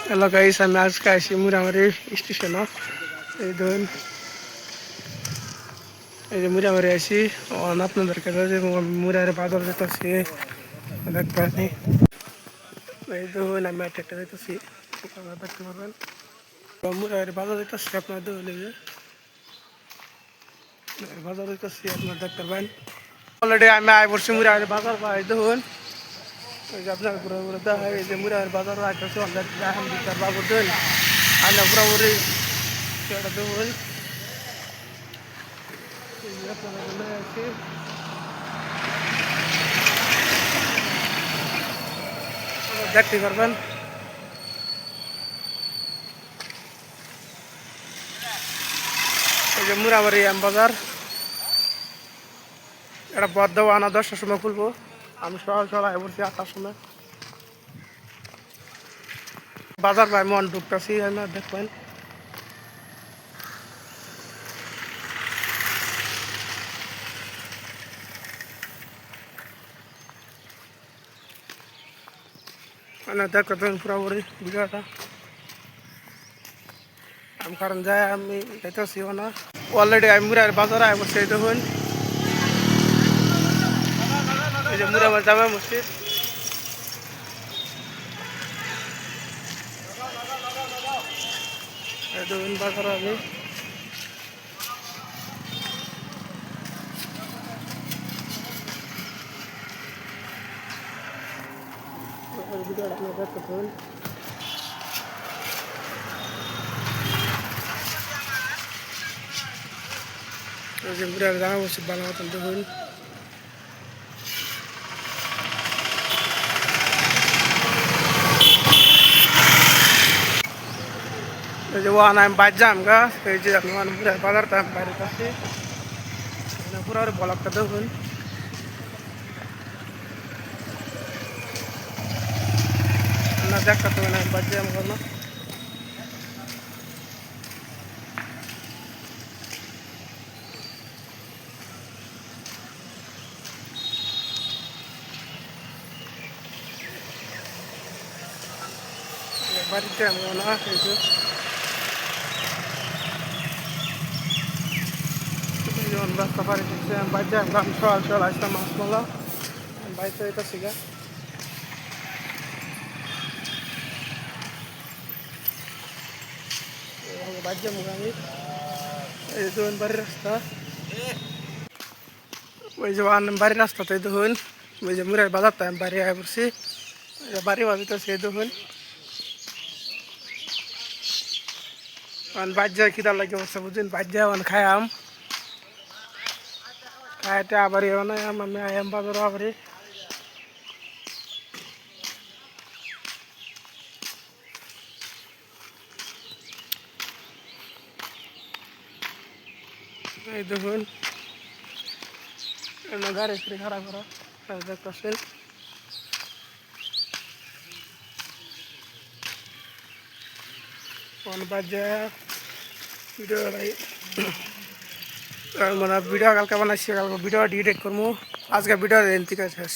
Hello guys, আমি আজকে আসি মুরামারি স্টেশন। এই ধরুন, এই যে মুরামারি আসি আপনাদের কাছে যে মুরারে বাজার যেতেছি দেখতে পাচ্ছি। এই ধরুন আমি একটা যেতেছি, আপনারা দেখতে পাবেন। মুরারে বাজার যেতেছি, আপনার দেখুন এই যে বাজার যেতেছি, আপনারা দেখতে পাবেন। অলরেডি আমি আই পড়ছি মুরারে বাজার বা এই দেখুন, এই যে আপনার ঘুরে ঘুরে দেখা এই যে মুরারে বাজার আসতেছে অনেক বাবুর দেখুন আমরা পুরোপুরি সেটা দেখুন। দেখতে পারবেন এই যে মুরাবাড়ি বাজার। এটা বদ্ধ আনা 10টার সময় খুলবো, আমি সকাল সকাল আয় পড়ছি 8টার সময়। বাজার ভাই মন ঢুকতেছি আমি দেখবেন। দেখতেন পুরোপুরি ভিডিওটা। আমি কারণ যাই আমি যেতেছি না, অলরেডি আমি মুরার বাজার আয় পড়ছি। এই দেখুন এই যে মুরাবার জামা মসজিদ। এই দেখুন বাজার আমি ভিডিওটা আপনি দেখতেছেন। এই যে মুরার জামা মসজিদ ভালো মতন দেখুন। এই যে ওয়ান আমি বাইর যাম গা, এই যে আপনি মুরার বাজারটা আমি বাইরে আছি পুরো ব্লকটা দেখুন। না দেখতে হবে না, বাইর যাম না। বাড়িতে আমি না এই যে রাস্তা পাড়ি দিচ্ছে আমি বাইর যাম। আমি সকাল সকাল আসলাম মাছ মালা বাড়িতে যেতেছি গা। বাইর যাম আমি। এই দেখুন বাড়ির রাস্তা, ওই যে বাড়ির রাস্তাতে দেখুন। ওই যে মুরের বাজারটা আমি বাড়ি আয় পড়ছি, বাড়ি বাজাইতেছি। এই দেখুন বাইর যায় খিদার লাগে বসে বুঝছেন, বাইর যায় খায়াম খাইতে আবার আমি আয়াম বাজারও আবারই। এই দেখুন গাড়ি ফিরে খারাপ করা দেখতেছেন। বাজে ভিডিও মানে ভিডিও কালকে বানাইছি, কালকে ভিডিও ডিলিট করবো। আজকে ভিডিও এন থেকে শেষ।